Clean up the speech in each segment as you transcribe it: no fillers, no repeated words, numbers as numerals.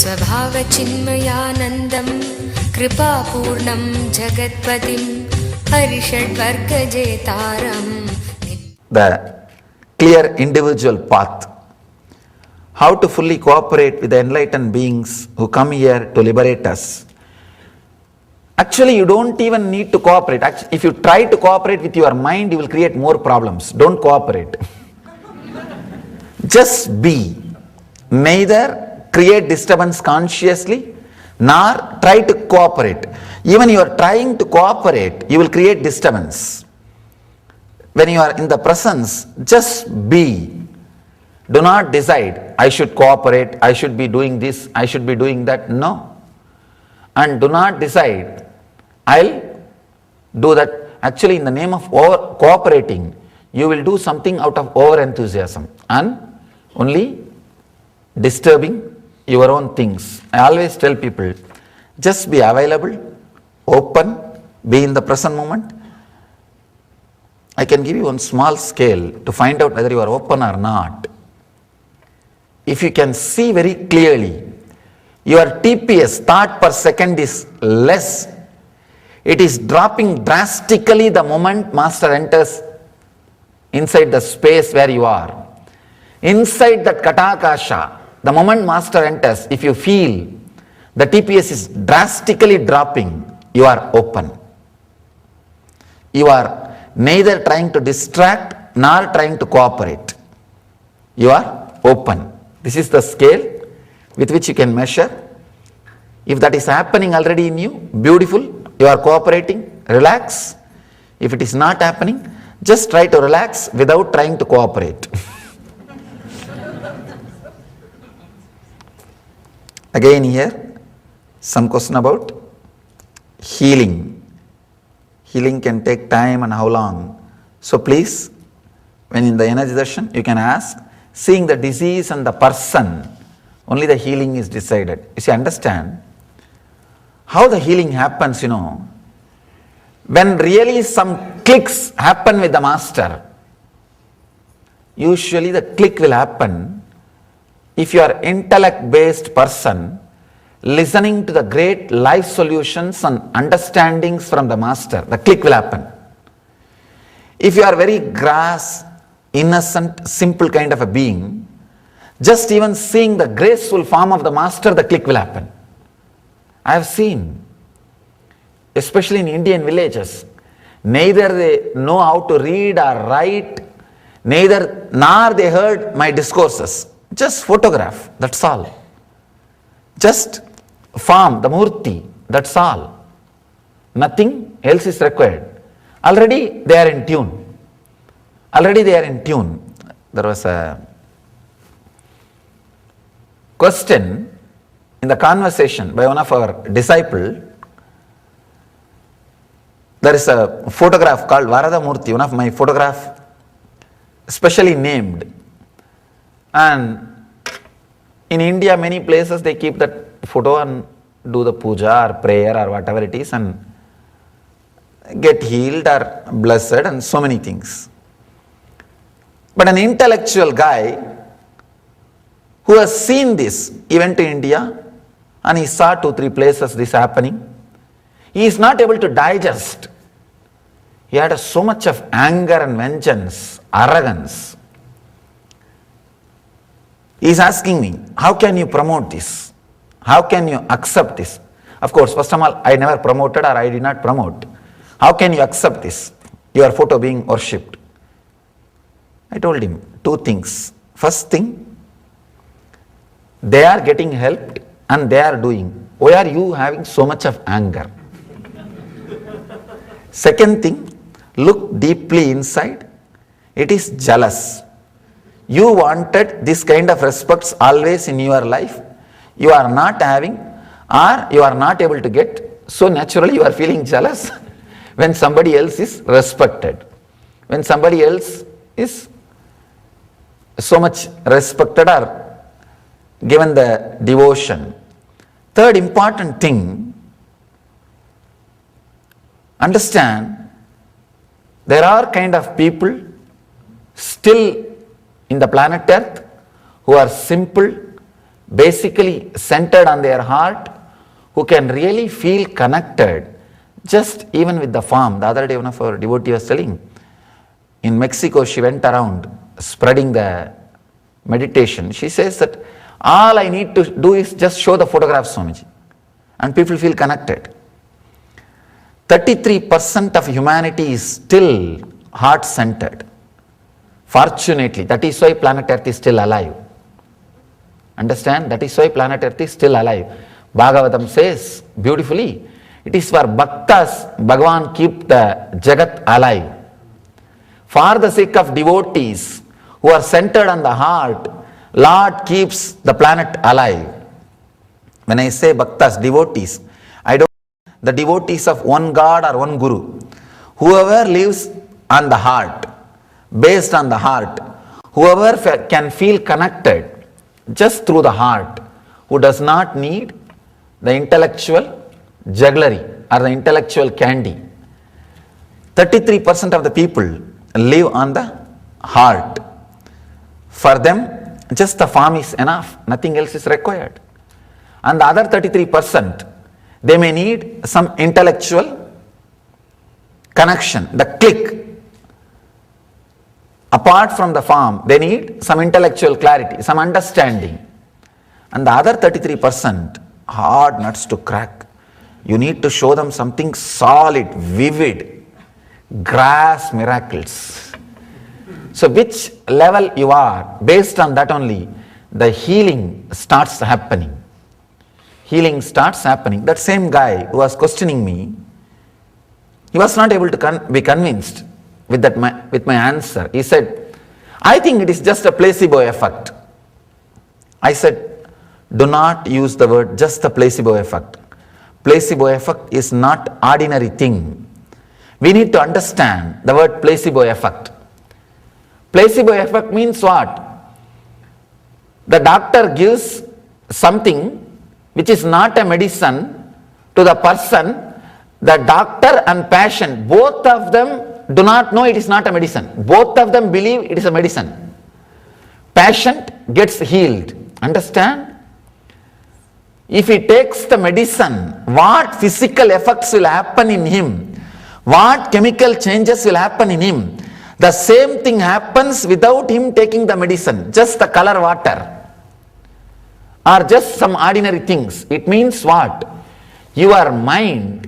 स्वभावचिन्मयानन्दं कृपापूर्णं जगत्पतिं हरिषड्वर्गजेतारम्. The clear individual path. How to fully cooperate with the enlightened beings who come here to liberate us. Actually, you don't even need to cooperate. If you try to cooperate with your mind, you will create more problems. Don't cooperate. Just be. Neither create disturbance consciously, nor try to cooperate. Even you are trying to cooperate, you will create disturbance. When you are in the presence, just be. Do not decide, I should cooperate, I should be doing this, I should be doing that. No. And do not decide, I'll do that. Actually, in the name of cooperating, you will do something out of over enthusiasm and only disturbing your own things. I always tell people, just be available, open, be in the present moment. I can give you one small scale to find out whether you are open or not. If you can see very clearly, your TPS, thought per second, is less. It is dropping drastically the moment master enters inside the space where you are. Inside that Katakasha, the moment master enters, if you feel the TPS is drastically dropping, you are open. You are neither trying to distract nor trying to cooperate. You are open. This is the scale with which you can measure. If that is happening already in you, beautiful, you are cooperating, relax. If it is not happening, just try to relax without trying to cooperate. Again here, some question about healing. Healing can take time and how long. So please, when in the energy session, you can ask, seeing the disease and the person, only the healing is decided. You see, understand how the healing happens, when really some clicks happen with the master. Usually the click will happen if you are intellect-based person listening to the great life solutions and understandings from the master. The click will happen. If you are very grass, innocent, simple kind of a being, just even seeing the graceful form of the master, the click will happen. I have seen, especially in Indian villages, neither they know how to read or write, nor they heard my discourses. Just photograph, that's all. Just form the murti, that's all. Nothing else is required. Already they are in tune. There was a question in the conversation by one of our disciples. There is a photograph called Varada Murti, one of my photograph, specially named. And in India, many places they keep that photo and do the puja or prayer or whatever it is and get healed or blessed and so many things. But an intellectual guy who has seen this, he went to India and he saw 2-3 places this happening. He is not able to digest. He had so much of anger and vengeance, arrogance. He is asking me, how can you promote this? How can you accept this? Of course, first of all, I never promoted or I did not promote. How can you accept this? Your photo being worshipped. I told him 2 things. First thing, they are getting helped and they are doing. Why are you having so much of anger? Second thing, look deeply inside. It is jealous. You wanted this kind of respects always in your life. You are not having or you are not able to get. So naturally you are feeling jealous when somebody else is respected. When somebody else is so much respected or given the devotion. Third important thing, understand there are kind of people still in the planet Earth who are simple, basically centered on their heart, who can really feel connected, just even with the form. The other day one of our devotee was telling, in Mexico she went around spreading the meditation. She says that all I need to do is just show the photographs, Swamiji, and people feel connected. 33% of humanity is still heart-centered. Fortunately, that is why planet Earth is still alive. Understand? That is why planet Earth is still alive. Bhagavatam says beautifully, it is for bhaktas Bhagavan keep the Jagat alive. For the sake of devotees who are centered on the heart, Lord keeps the planet alive. When I say bhaktas, devotees, I don't mean the devotees of one God or one Guru. Whoever lives on the heart, based on the heart, whoever can feel connected just through the heart, who does not need the intellectual jugglery or the intellectual candy. 33% of the people live on the heart. For them, just the form is enough, nothing else is required. And the other 33%, they may need some intellectual connection, the click. Apart from the form, they need some intellectual clarity, some understanding. And the other 33%, hard nuts to crack. You need to show them something solid, vivid, grasp miracles. So which level you are, based on that only, the healing starts happening. Healing starts happening. That same guy who was questioning me, he was not able to be convinced with my answer. He said, I think it is just a placebo effect. I said, do not use the word just a placebo effect. Placebo effect is not ordinary thing. We need to understand the word placebo effect. Placebo effect means what? The doctor gives something which is not a medicine to the person. The doctor and patient, both of them do not know it is not a medicine. Both of them believe it is a medicine. Patient gets healed. Understand? If he takes the medicine, what physical effects will happen in him? What chemical changes will happen in him? The same thing happens without him taking the medicine, just the color water or just some ordinary things. It means what? Your mind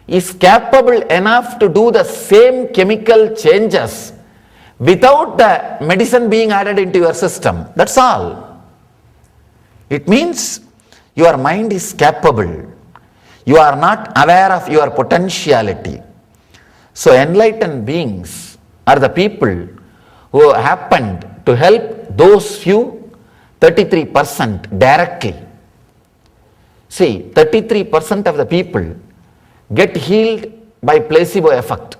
is capable enough to do the same chemical changes without the medicine being added into your system. That's all. It means your mind is capable. You are not aware of your potentiality. So enlightened beings are the people who happened to help those few 33% directly. See, 33% of the people get healed by placebo effect.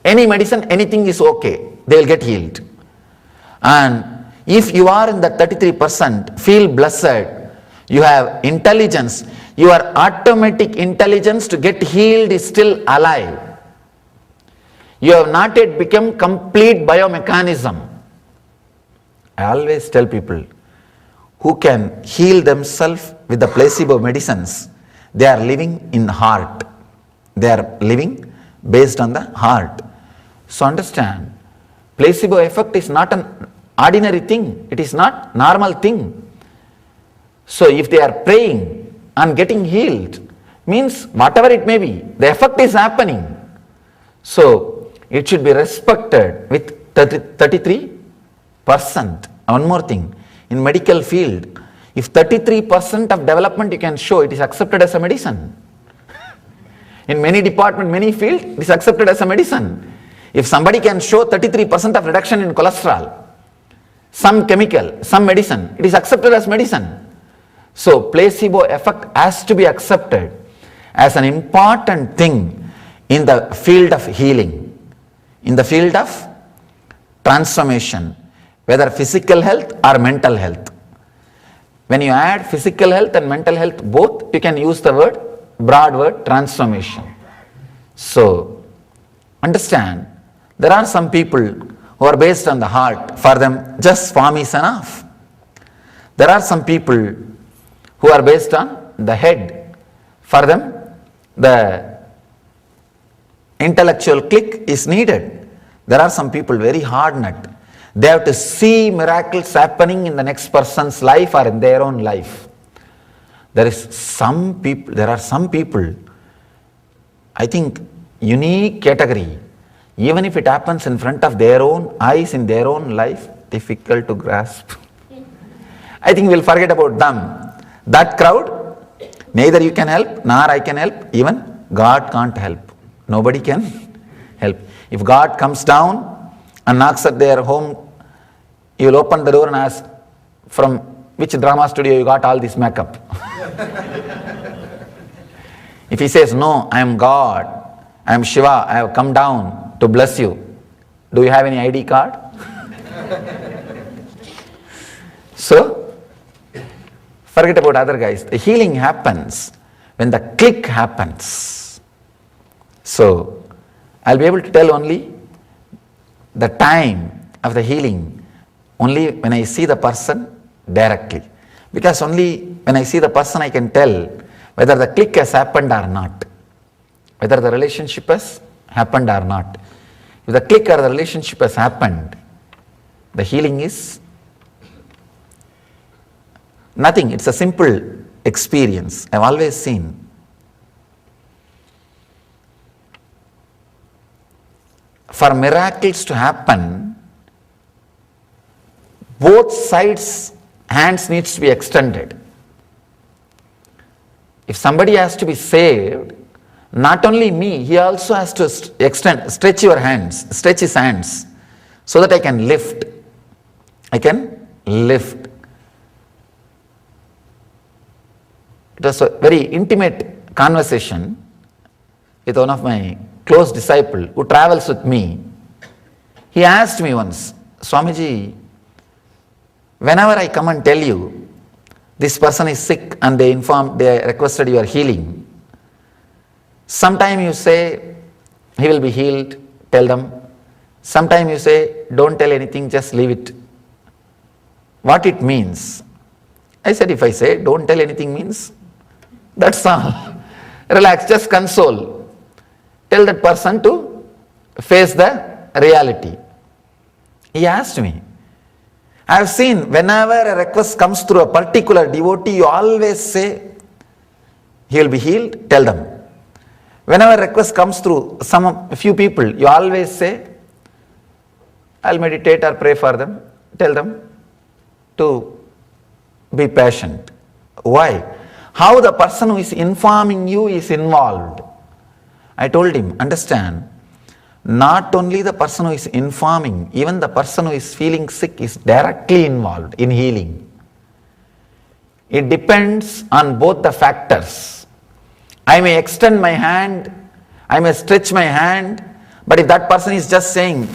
Any medicine, anything is okay, they will get healed. And if you are in the 33%, feel blessed, you have intelligence, your automatic intelligence to get healed is still alive. You have not yet become complete biomechanism. I always tell people who can heal themselves with the placebo medicines, they are living in heart. They are living based on the heart. So understand, placebo effect is not an ordinary thing. It is not normal thing. So if they are praying and getting healed, means whatever it may be, the effect is happening. So it should be respected with 33%. One more thing, in medical field, if 33% of development you can show, it is accepted as a medicine. In many departments, many fields, it is accepted as a medicine. If somebody can show 33% of reduction in cholesterol, some chemical, some medicine, it is accepted as medicine. So placebo effect has to be accepted as an important thing in the field of healing, in the field of transformation, whether physical health or mental health. When you add physical health and mental health both, you can use the word, broad word, transformation. So understand, there are some people who are based on the heart. For them, just form is enough. There are some people who are based on the head. For them, the intellectual click is needed. There are some people very hard nut. They have to see miracles happening in the next person's life or in their own life. There are some people, I think, unique category. Even if it happens in front of their own eyes in their own life, difficult to grasp. I think we'll forget about them. That crowd, neither you can help, nor I can help, even God can't help. Nobody can help. If God comes down and knocks at their home, you will open the door and ask, from which drama studio you got all this makeup? If he says, no, I am God, I am Shiva, I have come down to bless you, do you have any ID card? So, forget about other guys. The healing happens when the click happens. So, I'll be able to tell only the time of the healing only when I see the person directly. Because only when I see the person I can tell whether the click has happened or not. Whether the relationship has happened or not. If the click or the relationship has happened, the healing is nothing. It's a simple experience. I've always seen. For miracles to happen, both sides' hands needs to be extended. If somebody has to be saved, not only me, he also has to stretch your hands, stretch his hands, so that I can lift. I can lift. It was a very intimate conversation with one of my close disciple who travels with me. He asked me once, Swamiji, whenever I come and tell you this person is sick and they requested your healing, sometime you say he will be healed, tell them. Sometime you say don't tell anything, just leave it. What it means? I said, if I say don't tell anything means, that's all. Relax, just console. Tell that person to face the reality. He asked me. I have seen whenever a request comes through a particular devotee, you always say, he will be healed, tell them. Whenever a request comes through a few people, you always say, I'll meditate or pray for them, tell them to be patient. Why? How the person who is informing you is involved. I told him, understand, not only the person who is informing, even the person who is feeling sick is directly involved in healing. It depends on both the factors. I may extend my hand, I may stretch my hand, but if that person is just saying,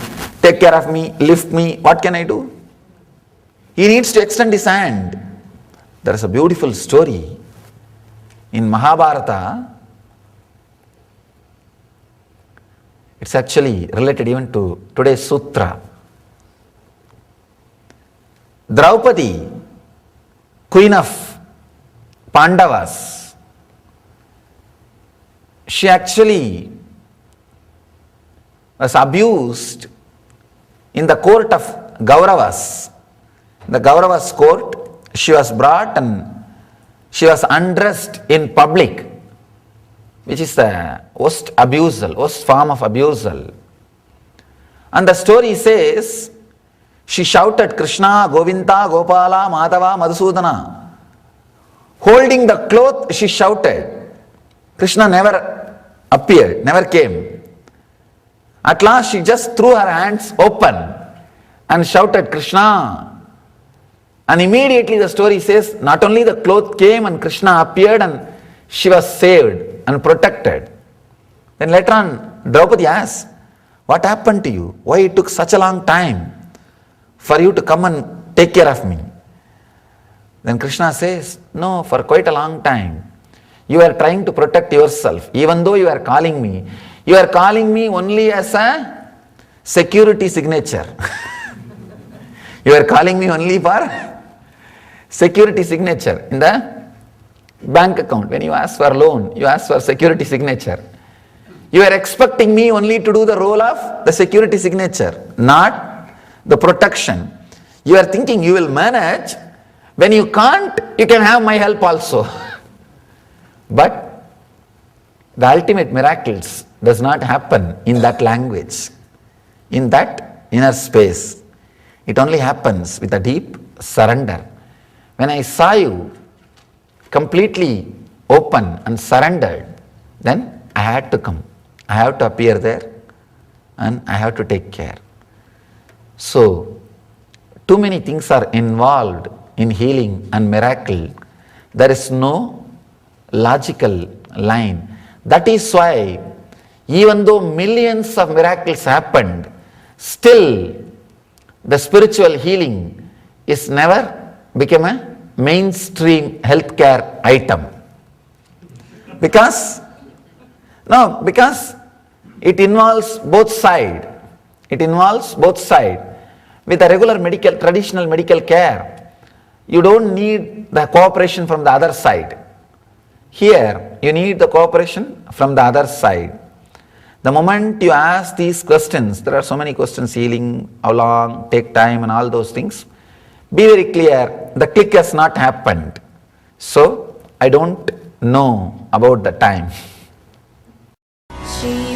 take care of me, lift me, what can I do? He needs to extend his hand. There is a beautiful story in Mahabharata. It's actually related even to today's sutra. Draupadi, queen of Pandavas, she actually was abused in the court of Kauravas. The Kauravas court, she was brought and she was undressed in public, which is the worst form of abusal. And the story says, she shouted, Krishna, Govinda, Gopala, Madhava, Madhusudana. Holding the cloth, she shouted. Krishna never appeared, never came. At last, she just threw her hands open and shouted, Krishna. And immediately the story says, not only the cloth came and Krishna appeared and she was saved and protected. Then later on, Draupadi asked, what happened to you? Why it took such a long time for you to come and take care of me? Then Krishna says, no, for quite a long time. You are trying to protect yourself. Even though you are calling me only as a security signature. You are calling me only for security signature in the bank account. When you ask for loan, you ask for security signature. You are expecting me only to do the role of the security signature, not the protection. You are thinking you will manage. When you can't, you can have my help also. But the ultimate miracles does not happen in that language, in that inner space. It only happens with a deep surrender. When I saw you completely open and surrendered, then I had to come. I have to appear there and I have to take care. So, too many things are involved in healing and miracle. There is no logical line. That is why, even though millions of miracles happened, still the spiritual healing is never become a mainstream healthcare item. Because it involves both sides. It involves both sides. With a regular traditional medical care, you don't need the cooperation from the other side. Here, you need the cooperation from the other side. The moment you ask these questions, there are so many questions, healing, how long, take time and all those things. Be very clear, the click has not happened. So, I don't know about the time. Shri